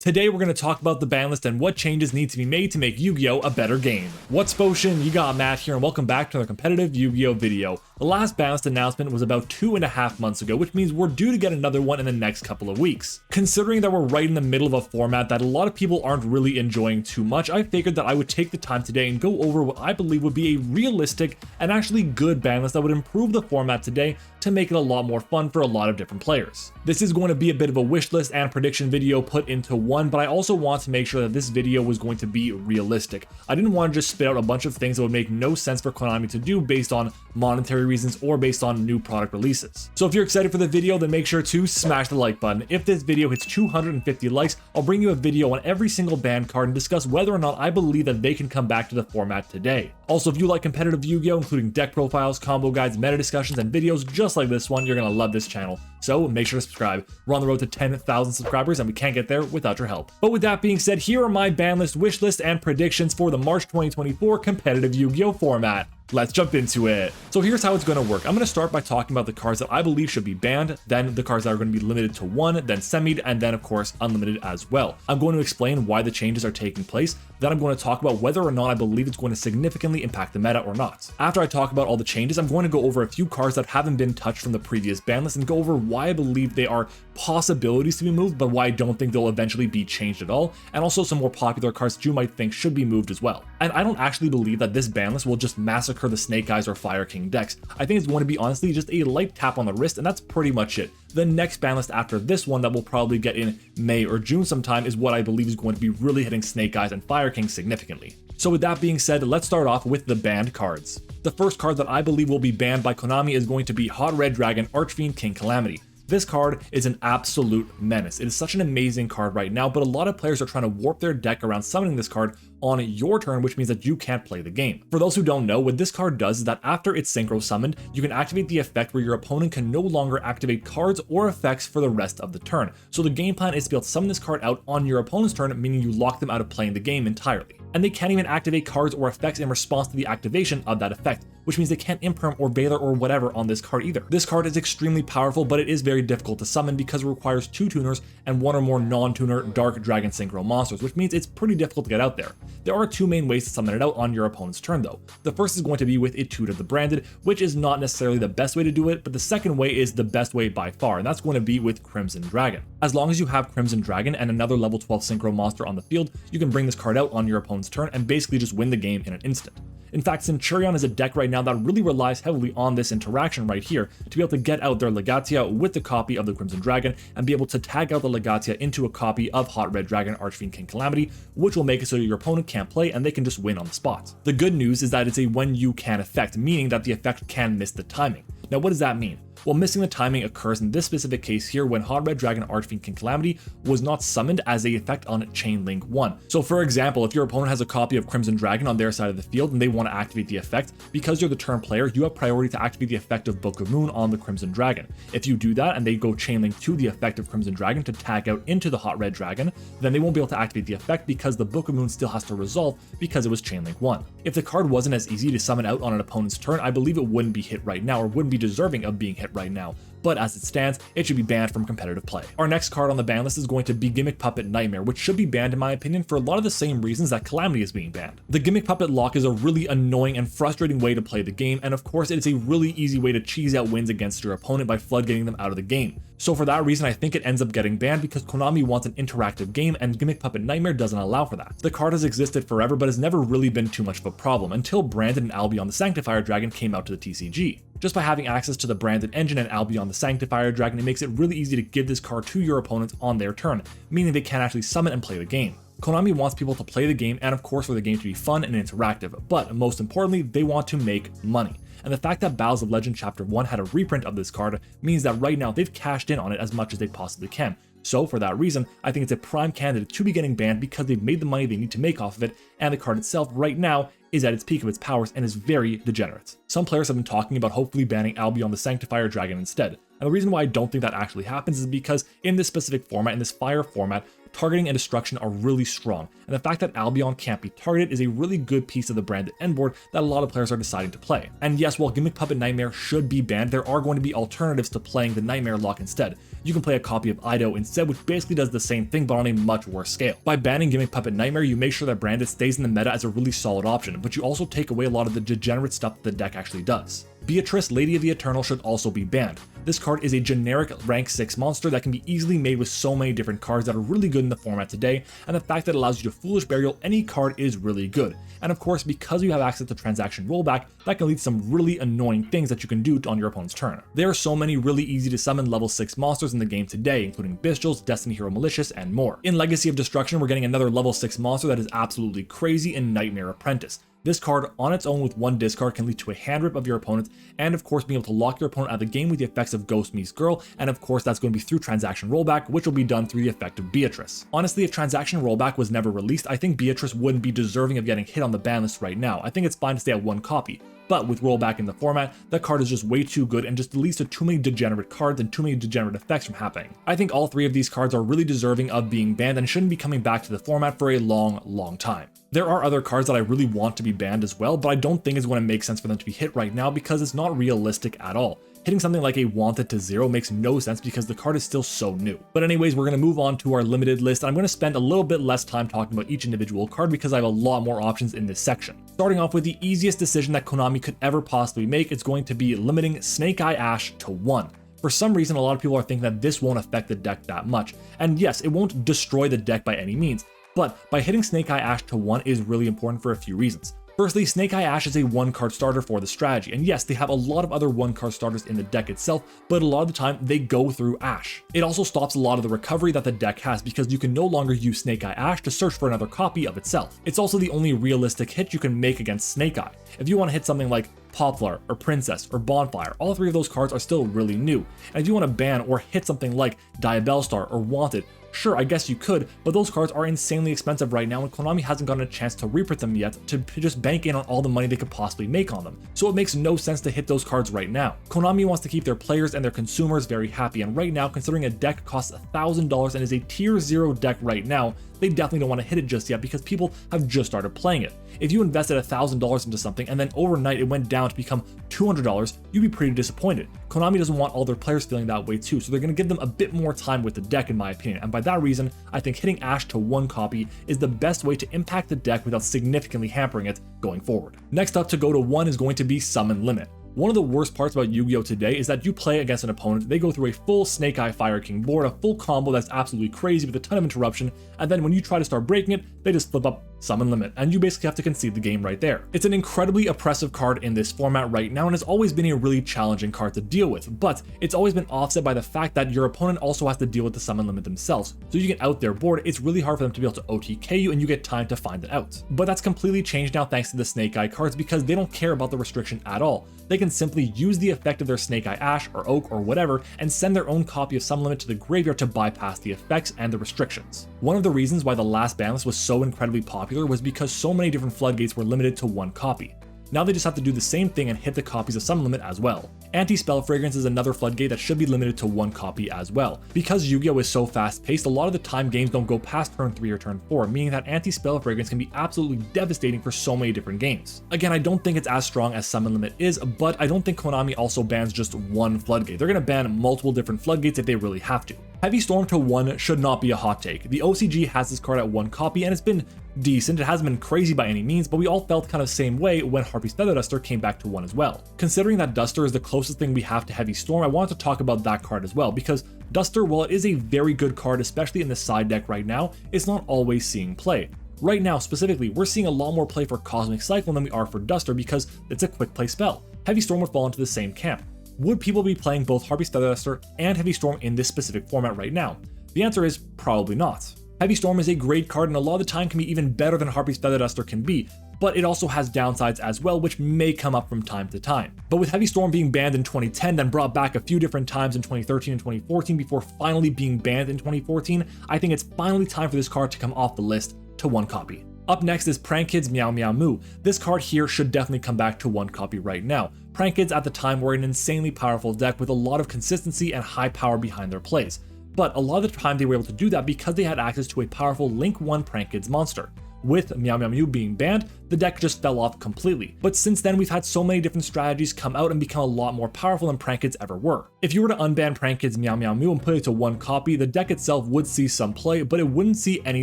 Today we're going to talk about the ban list and what changes need to be made to make Yu-Gi-Oh! A better game. What's Potion? You got Matt here and welcome back to another competitive Yu-Gi-Oh! Video. The last ban list announcement was about 2.5 months ago, which means we're due to get another one in the next couple of weeks. Considering that we're right in the middle of a format that a lot of people aren't really enjoying too much, I figured that I would take the time today and go over what I believe would be a realistic and actually good ban list that would improve the format today to make it a lot more fun for a lot of different players. This is going to be a bit of a wish list and prediction video put into one, but I also want to make sure that this video was going to be realistic. I didn't want to just spit out a bunch of things that would make no sense for Konami to do based on monetary reasons or based on new product releases. So if you're excited for the video, then make sure to smash the like button. If this video hits 250 likes, I'll bring you a video on every single banned card and discuss whether or not I believe that they can come back to the format today. Also, if you like competitive Yu-Gi-Oh, including deck profiles, combo guides, meta discussions, and videos just like this one, you're gonna love this channel. So make sure to subscribe. We're on the road to 10,000 subscribers and we can't get there without your help. But with that being said, here are my ban list, wish list, and predictions for the March 2024 competitive Yu-Gi-Oh format. Let's jump into it. So here's how it's going to work. I'm going to start by talking about the cards that I believe should be banned, then the cards that are going to be limited to 1, then semied, and then of course unlimited as well. I'm going to explain why the changes are taking place, then I'm going to talk about whether or not I believe it's going to significantly impact the meta or not. After I talk about all the changes, I'm going to go over a few cards that haven't been touched from the previous ban list and go over why I believe they are possibilities to be moved, but why I don't think they'll eventually be changed at all, and also some more popular cards that you might think should be moved as well. And I don't actually believe that this ban list will just massacre the Snake Eyes or Fire King decks. I think it's going to be honestly just a light tap on the wrist, and that's pretty much it. The next ban list after this one that we'll probably get in May or June sometime is what I believe is going to be really hitting Snake Eyes and Fire King significantly. So with that being said, let's start off with the banned cards. The first card that I believe will be banned by Konami is going to be Hot Red Dragon Archfiend King Calamity. This card is an absolute menace. It is such an amazing card right now, but a lot of players are trying to warp their deck around summoning this card on your turn, which means that you can't play the game. For those who don't know, what this card does is that after it's synchro summoned, you can activate the effect where your opponent can no longer activate cards or effects for the rest of the turn. So the game plan is to be able to summon this card out on your opponent's turn, meaning you lock them out of playing the game entirely. And they can't even activate cards or effects in response to the activation of that effect, which means they can't imperm or Baylor or whatever on this card either. This card is extremely powerful, but it is very difficult to summon because it requires 2 tuners and 1 or more non-tuner Dark Dragon Synchro monsters, which means it's pretty difficult to get out there. There are 2 main ways to summon it out on your opponent's turn though. The first is going to be with Etude of the Branded, which is not necessarily the best way to do it, but the second way is the best way by far, and that's going to be with Crimson Dragon. As long as you have Crimson Dragon and another level 12 Synchro monster on the field, you can bring this card out on your opponent's turn and basically just win the game in an instant. In fact, Centurion is a deck right now that really relies heavily on this interaction right here to be able to get out their Legatia with the copy of the Crimson Dragon and be able to tag out the Legatia into a copy of Hot Red Dragon Archfiend King Calamity, which will make it so your opponent can't play and they can just win on the spot. The good news is that it's a when you can effect, meaning that the effect can miss the timing. Now what does that mean? Well, missing the timing occurs in this specific case here when Hot Red Dragon Archfiend King Calamity was not summoned as a effect on Chain Link 1. So for example, if your opponent has a copy of Crimson Dragon on their side of the field and they want to activate the effect, because you're the turn player, you have priority to activate the effect of Book of Moon on the Crimson Dragon. If you do that and they go Chain Link to the effect of Crimson Dragon to tag out into the Hot Red Dragon, then they won't be able to activate the effect because the Book of Moon still has to resolve because it was Chain Link 1. If the card wasn't as easy to summon out on an opponent's turn, I believe it wouldn't be hit right now or wouldn't be deserving of being hit right now. But as it stands, it should be banned from competitive play. Our next card on the ban list is going to be Gimmick Puppet Nightmare, which should be banned in my opinion for a lot of the same reasons that Calamity is being banned. The Gimmick Puppet lock is a really annoying and frustrating way to play the game, and of course it is a really easy way to cheese out wins against your opponent by floodgating them out of the game. So for that reason, I think it ends up getting banned because Konami wants an interactive game and Gimmick Puppet Nightmare doesn't allow for that. The card has existed forever but has never really been too much of a problem until Branded and Albion the Sanctifier Dragon came out to the TCG. Just by having access to the Branded engine and Albion the Sanctifier Dragon, it makes it really easy to give this card to your opponents on their turn, meaning they can't actually summon and play the game. Konami wants people to play the game and of course for the game to be fun and interactive, but most importantly, they want to make money. And the fact that Battles of Legend Chapter 1 had a reprint of this card means that right now they've cashed in on it as much as they possibly can. So for that reason, I think it's a prime candidate to be getting banned because they've made the money they need to make off of it, and the card itself right now is at its peak of its powers and is very degenerate. Some players have been talking about hopefully banning Albion the Sanctifier Dragon instead. And the reason why I don't think that actually happens is because in this specific format, in this fire format, targeting and destruction are really strong, and the fact that Albion can't be targeted is a really good piece of the branded endboard that a lot of players are deciding to play. And yes, while Gimmick Puppet Nightmare should be banned, there are going to be alternatives to playing the Nightmare lock instead. You can play a copy of Ido instead, which basically does the same thing but on a much worse scale. By banning Gimmick Puppet Nightmare, you make sure that branded stays in the meta as a really solid option, but you also take away a lot of the degenerate stuff that the deck actually does. Beatrice, Lady of the Eternal, should also be banned. This card is a generic rank 6 monster that can be easily made with so many different cards that are really good in the format today, and the fact that it allows you to Foolish Burial any card is really good. And of course, because you have access to transaction rollback, that can lead to some really annoying things that you can do on your opponent's turn. There are so many really easy to summon level 6 monsters in the game today, including Bestials, Destiny Hero Malicious, and more. In Legacy of Destruction, we're getting another level 6 monster that is absolutely crazy in Nightmare Apprentice. This card on its own with one discard can lead to a hand rip of your opponent, and of course being able to lock your opponent out of the game with the effects of Ghost Meets Girl, and of course that's going to be through transaction rollback, which will be done through the effect of Beatrice. Honestly, if transaction rollback was never released, I think Beatrice wouldn't be deserving of getting hit on the ban list right now. I think it's fine to stay at one copy. But with rollback in the format, that card is just way too good and just leads to too many degenerate cards and too many degenerate effects from happening. I think all three of these cards are really deserving of being banned and shouldn't be coming back to the format for a long time. There are other cards that I really want to be banned as well, but I don't think it's going to make sense for them to be hit right now because it's not realistic at all. Hitting something like a Wanted to 0 makes no sense because the card is still so new. But anyways, we're going to move on to our limited list, and I'm going to spend a little bit less time talking about each individual card because I have a lot more options in this section. Starting off with the easiest decision that Konami could ever possibly make, it's going to be limiting Snake Eye Ash to 1. For some reason, a lot of people are thinking that this won't affect the deck that much. And yes, it won't destroy the deck by any means, but by hitting Snake Eye Ash to 1 is really important for a few reasons. Firstly, Snake Eye Ash is a 1-card starter for the strategy, and yes, they have a lot of other 1-card starters in the deck itself, but a lot of the time they go through Ash. It also stops a lot of the recovery that the deck has because you can no longer use Snake Eye Ash to search for another copy of itself. It's also the only realistic hit you can make against Snake Eye. If you want to hit something like Poplar or Princess or Bonfire, all three of those cards are still really new. And if you want to ban or hit something like Diabellstar or Wanted, sure, I guess you could, but those cards are insanely expensive right now and Konami hasn't gotten a chance to reprint them yet to just bank in on all the money they could possibly make on them. So it makes no sense to hit those cards right now. Konami wants to keep their players and their consumers very happy, and right now, considering a deck costs $1,000 and is a tier 0 deck right now, they definitely don't want to hit it just yet because people have just started playing it. If you invested $1,000 into something and then overnight it went down to become $200, you'd be pretty disappointed. Konami doesn't want all their players feeling that way too, so they're going to give them a bit more time with the deck in my opinion, and by that reason, I think hitting Ash to 1 copy is the best way to impact the deck without significantly hampering it going forward. Next up to go to 1 is going to be Summon Limit. One of the worst parts about Yu-Gi-Oh! Today is that you play against an opponent, they go through a full Snake Eye Fire King board, a full combo that's absolutely crazy with a ton of interruption, and then when you try to start breaking it, they just flip up Summon Limit, and you basically have to concede the game right there. It's an incredibly oppressive card in this format right now, and has always been a really challenging card to deal with, but it's always been offset by the fact that your opponent also has to deal with the Summon Limit themselves. So you get out their board, it's really hard for them to be able to OTK you, and you get time to find it out. But that's completely changed now thanks to the Snake Eye cards because they don't care about the restriction at all. They can simply use the effect of their Snake Eye Ash or Oak or whatever and send their own copy of Summon Limit to the graveyard to bypass the effects and the restrictions. One of the reasons why the last ban list was so incredibly popular was because so many different floodgates were limited to 1 copy. Now they just have to do the same thing and hit the copies of Summon Limit as well. Anti-Spell Fragrance is another floodgate that should be limited to 1 copy as well. Because Yu-Gi-Oh! Is so fast-paced, a lot of the time games don't go past turn 3 or turn 4, meaning that Anti-Spell Fragrance can be absolutely devastating for so many different games. Again, I don't think it's as strong as Summon Limit is, but I don't think Konami also bans just 1 floodgate. They're going to ban multiple different floodgates if they really have to. Heavy Storm to 1 should not be a hot take. The OCG has this card at 1 copy and it's been decent. It hasn't been crazy by any means, but we all felt kind of the same way when Harpy's Feather Duster came back to 1 as well. Considering that Duster is the closest thing we have to Heavy Storm, I wanted to talk about that card as well, because Duster, while it is a very good card, especially in the side deck right now, it's not always seeing play. Right now, specifically, we're seeing a lot more play for Cosmic Cyclone than we are for Duster because it's a quick play spell. Heavy Storm would fall into the same camp. Would people be playing both Harpy's Feather Duster and Heavy Storm in this specific format right now? The answer is probably not. Heavy Storm is a great card and a lot of the time can be even better than Harpy's Feather Duster can be, but it also has downsides as well, which may come up from time to time. But with Heavy Storm being banned in 2010, then brought back a few different times in 2013 and 2014 before finally being banned in 2014, I think it's finally time for this card to come off the list to 1 copy. Up next is Prank Kids Meow Meow Moo. This card here should definitely come back to 1 copy right now. Prank Kids at the time were an insanely powerful deck with a lot of consistency and high power behind their plays. But a lot of the time they were able to do that because they had access to a powerful Link 1 Prank Kids monster. With Meow Meow Mew being banned, the deck just fell off completely. But since then, we've had so many different strategies come out and become a lot more powerful than Prank Kids ever were. If you were to unban Prank Kids Meow Meow Mew and put it to one copy, the deck itself would see some play, but it wouldn't see any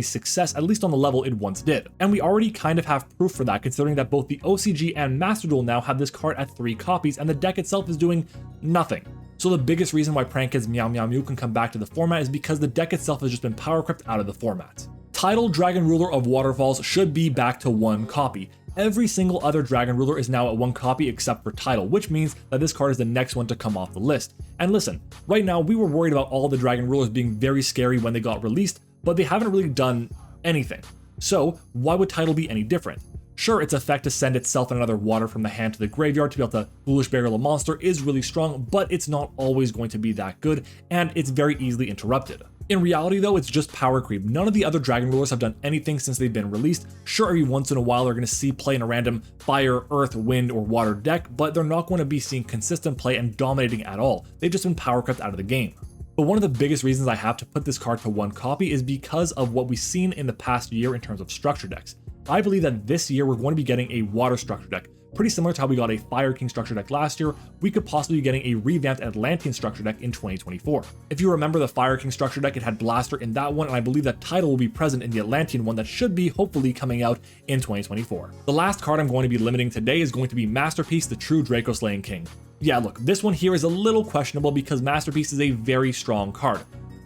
success, at least on the level it once did. And we already kind of have proof for that, considering that both the OCG and Master Duel now have this card at 3 copies, and the deck itself is doing nothing. So the biggest reason why Prank Kids Meow Meow Mew can come back to the format is because the deck itself has just been power crept out of the format. Title Dragon Ruler of Waterfalls should be back to 1 copy. Every single other Dragon Ruler is now at 1 copy except for Title, which means that this card is the next one to come off the list. And listen, right now we were worried about all the Dragon Rulers being very scary when they got released, but they haven't really done anything. So why would Title be any different? Sure, its effect to send itself and another water from the hand to the graveyard to be able to Foolish Burial a monster is really strong, but it's not always going to be that good, and it's very easily interrupted. In reality though, it's just power creep. None of the other Dragon Rulers have done anything since they've been released. Sure, every once in a while they're going to see play in a random fire, earth, wind, or water deck, but they're not going to be seeing consistent play and dominating at all. They've just been power crept out of the game. But one of the biggest reasons I have to put this card to 1 copy is because of what we've seen in the past year in terms of structure decks. I believe that this year we're going to be getting a water structure deck. Pretty similar to how we got a Fire King structure deck last year, we could possibly be getting a revamped Atlantean structure deck in 2024. If you remember the Fire King structure deck, it had Blaster in that one, and I believe that Title will be present in the Atlantean one that should be hopefully coming out in 2024. The last card I'm going to be limiting today is going to be Masterpiece, the True Draco Slaying King. Yeah, look, this one here is a little questionable because Masterpiece is a very strong card.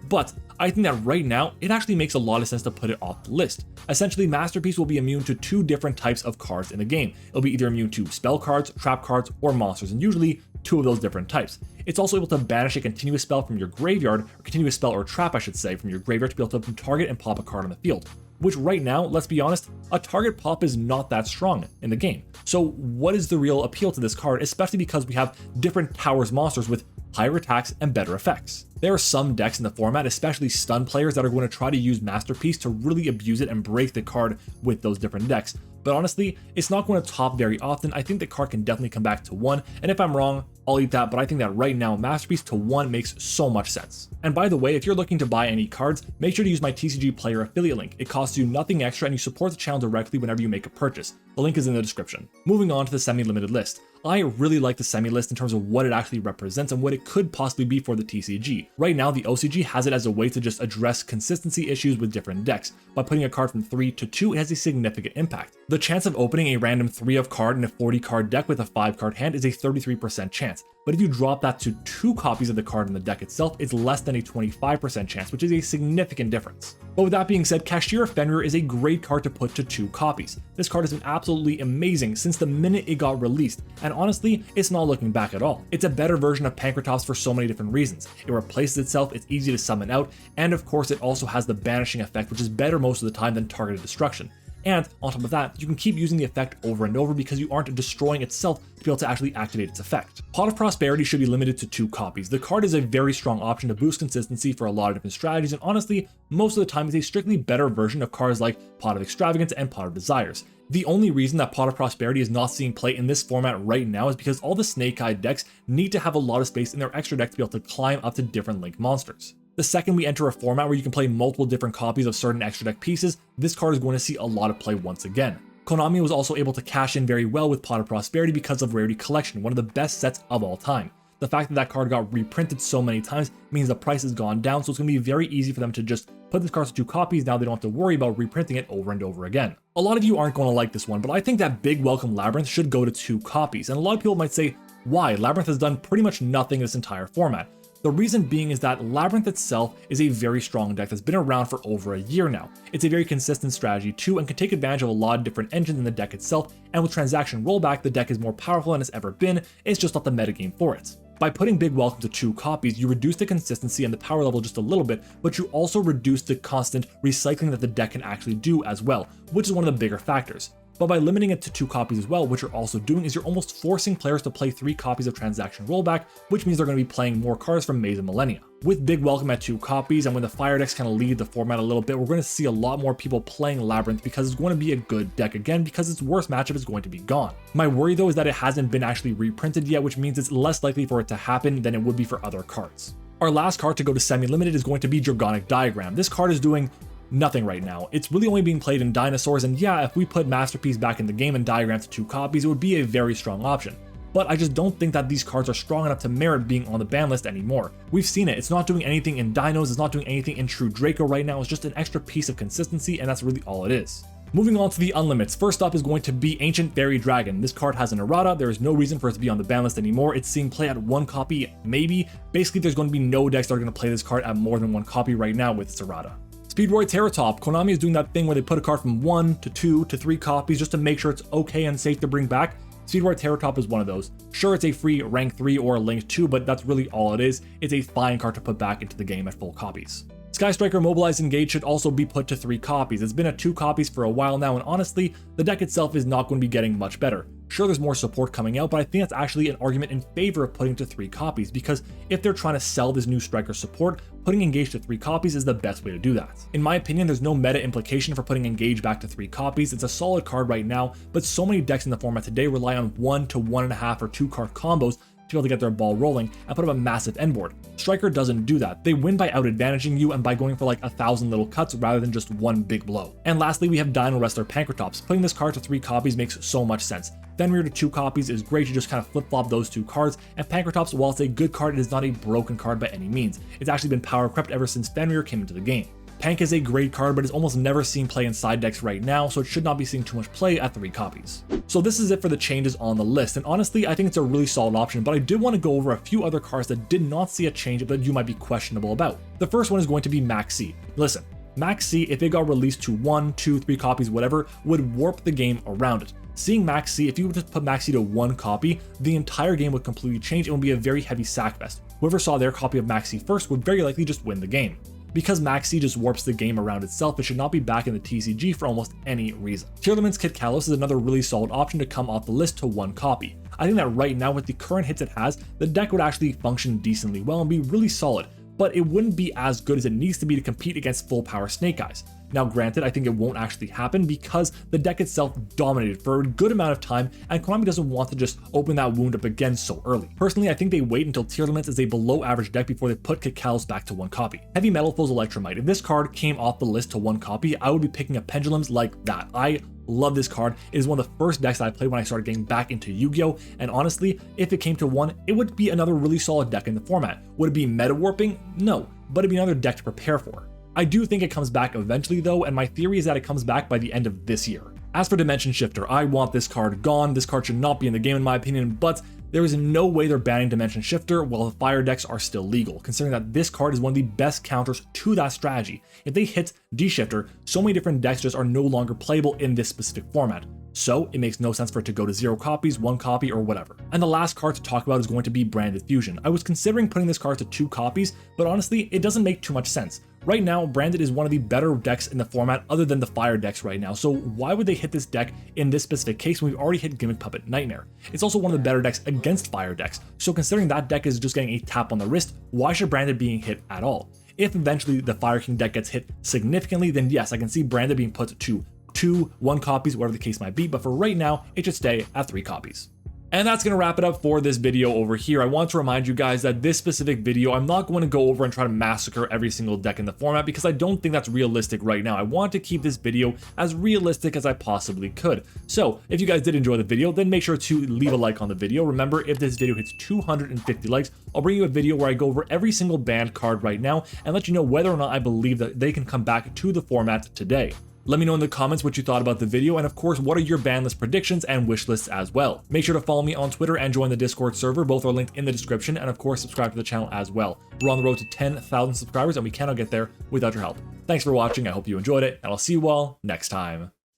But I think that right now, it actually makes a lot of sense to put it off the list. Essentially, Masterpiece will be immune to 2 different types of cards in the game. It'll be either immune to spell cards, trap cards, or monsters, and usually 2 of those different types. It's also able to banish a continuous spell from your graveyard, or continuous spell or trap I should say, from your graveyard to be able to target and pop a card on the field. Which right now, let's be honest, a target pop is not that strong in the game. So what is the real appeal to this card, especially because we have different towers monsters with higher attacks and better effects? There are some decks in the format, especially stun players, that are going to try to use Masterpiece to really abuse it and break the card with those different decks. But honestly, it's not going to top very often. I think the card can definitely come back to 1, and if I'm wrong, I'll eat that, but I think that right now, Masterpiece to 1 makes so much sense. And by the way, if you're looking to buy any cards, make sure to use my TCG Player affiliate link. It costs you nothing extra and you support the channel directly whenever you make a purchase. The link is in the description. Moving on to the semi-limited list. I really like the semi-list in terms of what it actually represents and what it could possibly be for the TCG. Right now, the OCG has it as a way to just address consistency issues with different decks. By putting a card from 3 to 2, it has a significant impact. The chance of opening a random 3 of card in a 40 card deck with a 5 card hand is a 33% chance. But if you drop that to 2 copies of the card in the deck itself, it's less than a 25% chance, which is a significant difference. But with that being said, Cashier Fenrir is a great card to put to 2 copies. This card has been absolutely amazing since the minute it got released, and honestly, it's not looking back at all. It's a better version of Pankratops for so many different reasons. It replaces itself, it's easy to summon out, and of course it also has the banishing effect, which is better most of the time than targeted destruction. And on top of that, you can keep using the effect over and over because you aren't destroying itself to be able to actually activate its effect. Pot of Prosperity should be limited to 2 copies. The card is a very strong option to boost consistency for a lot of different strategies, and honestly, most of the time it's a strictly better version of cards like Pot of Extravagance and Pot of Desires. The only reason that Pot of Prosperity is not seeing play in this format right now is because all the Snake Eye decks need to have a lot of space in their extra deck to be able to climb up to different Link monsters. The second we enter a format where you can play multiple different copies of certain extra deck pieces, this card is going to see a lot of play once again. Konami was also able to cash in very well with Pot of Prosperity because of Rarity Collection, one of the best sets of all time. The fact that that card got reprinted so many times means the price has gone down, so it's going to be very easy for them to just put this card to 2 copies. Now they don't have to worry about reprinting it over and over again. A lot of you aren't going to like this one, but I think that Big Welcome Labyrinth should go to 2 copies, and a lot of people might say, why? Labyrinth has done pretty much nothing in this entire format. The reason being is that Labyrinth itself is a very strong deck that's been around for over a year now. It's a very consistent strategy too and can take advantage of a lot of different engines in the deck itself, and with transaction rollback, the deck is more powerful than it's ever been. It's just not the metagame for it. By putting Big Welcome to 2 copies, you reduce the consistency and the power level just a little bit, but you also reduce the constant recycling that the deck can actually do as well, which is one of the bigger factors. But by limiting it to 2 copies as well, what you're also doing is you're almost forcing players to play 3 copies of Transaction Rollback, which means they're going to be playing more cards from Maze of Millennia. With Big Welcome at 2 copies, and when the Fire decks kind of lead the format a little bit, we're going to see a lot more people playing Labyrinth because it's going to be a good deck again because its worst matchup is going to be gone. My worry though is that it hasn't been actually reprinted yet, which means it's less likely for it to happen than it would be for other cards. Our last card to go to semi-limited is going to be Dragonic Diagram. This card is doing nothing right now. It's really only being played in dinosaurs, and yeah, if we put Masterpiece back in the game and Diagram to 2 copies, it would be a very strong option. But I just don't think that these cards are strong enough to merit being on the ban list anymore. We've seen it, it's not doing anything in dinos, it's not doing anything in True Draco right now, it's just an extra piece of consistency, and that's really all it is. Moving on to the unlimits, first up is going to be Ancient Fairy Dragon. This card has an errata, there is no reason for it to be on the ban list anymore, it's seeing play at 1 copy, maybe. Basically there's going to be no decks that are going to play this card at more than 1 copy right now with its errata. Speedroid Terratop. Konami is doing that thing where they put a card from 1 to 2 to 3 copies just to make sure it's okay and safe to bring back. Speedroid Terratop is one of those. Sure, it's a free rank 3 or a link 2, but that's really all it is. It's a fine card to put back into the game at full copies. Sky Striker Mobilized Engage should also be put to 3 copies. It's been at 2 copies for a while now, and honestly, the deck itself is not going to be getting much better. Sure, there's more support coming out, but I think that's actually an argument in favor of putting to 3 copies, because if they're trying to sell this new Striker support, putting Engage to 3 copies is the best way to do that. In my opinion, there's no meta implication for putting Engage back to 3 copies. It's a solid card right now, but so many decks in the format today rely on 1 to 1.5 or 2 card combos to be able to get their ball rolling and put up a massive end board. Striker doesn't do that. They win by out-advantaging you and by going for like 1,000 little cuts rather than just one big blow. And lastly, we have Dino Wrestler Pankratops. Putting this card to 3 copies makes so much sense. Fenrir to 2 copies is great, you just kind of flip-flop those 2 cards, and Pankratops, while it's a good card, it is not a broken card by any means. It's actually been power crept ever since Fenrir came into the game. Pank is a great card, but is almost never seen play in side decks right now, so it should not be seeing too much play at 3 copies. So this is it for the changes on the list, and honestly, I think it's a really solid option, but I did want to go over a few other cards that did not see a change that you might be questionable about. The first one is going to be Max C. Listen, Max C, if it got released to 1, 2, 3 copies, whatever, would warp the game around it. Seeing Max C, if you would just put Max C to 1 copy, the entire game would completely change and would be a very heavy sack fest. Whoever saw their copy of Max C first would very likely just win the game. Because Max C just warps the game around itself, it should not be back in the TCG for almost any reason. Tearlament's Kit Kalos is another really solid option to come off the list to 1 copy. I think that right now with the current hits it has, the deck would actually function decently well and be really solid, but it wouldn't be as good as it needs to be to compete against full power Snake Eyes. Now granted, I think it won't actually happen because the deck itself dominated for a good amount of time and Konami doesn't want to just open that wound up again so early. Personally, I think they wait until Tearlaments is a below average deck before they put Kit Kalos back to 1 copy. Heavy Metal Foes Electromite. If this card came off the list to 1 copy, I would be picking up Pendulums like that. I love this card. It is one of the first decks that I played when I started getting back into Yu-Gi-Oh! And honestly, if it came to 1, it would be another really solid deck in the format. Would it be meta warping? No, but it'd be another deck to prepare for. I do think it comes back eventually though, and my theory is that it comes back by the end of this year. As for Dimension Shifter, I want this card gone. This card should not be in the game in my opinion, but there is no way they're banning Dimension Shifter while the fire decks are still legal, considering that this card is one of the best counters to that strategy. If they hit D-Shifter, so many different decks just are no longer playable in this specific format. So it makes no sense for it to go to 0 copies, 1 copy, or whatever. And the last card to talk about is going to be Branded Fusion. I was considering putting this card to 2 copies, but honestly, it doesn't make too much sense. Right now, Branded is one of the better decks in the format other than the fire decks right now, so why would they hit this deck in this specific case when we've already hit Gimmick Puppet Nightmare? It's also one of the better decks against fire decks, so considering that deck is just getting a tap on the wrist, why should Branded being hit at all? If eventually the Fire King deck gets hit significantly, then yes, I can see Branded being put to 2, 1 copies, whatever the case might be, but for right now, it should stay at 3 copies. And that's going to wrap it up for this video over here. I want to remind you guys that this specific video, I'm not going to go over and try to massacre every single deck in the format because I don't think that's realistic right now. I want to keep this video as realistic as I possibly could. So if you guys did enjoy the video, then make sure to leave a like on the video. Remember, if this video hits 250 likes, I'll bring you a video where I go over every single banned card right now and let you know whether or not I believe that they can come back to the format today. Let me know in the comments what you thought about the video, and of course, what are your ban list predictions and wish lists as well. Make sure to follow me on Twitter and join the Discord server. Both are linked in the description, and of course, subscribe to the channel as well. We're on the road to 10,000 subscribers, and we cannot get there without your help. Thanks for watching. I hope you enjoyed it, and I'll see you all next time.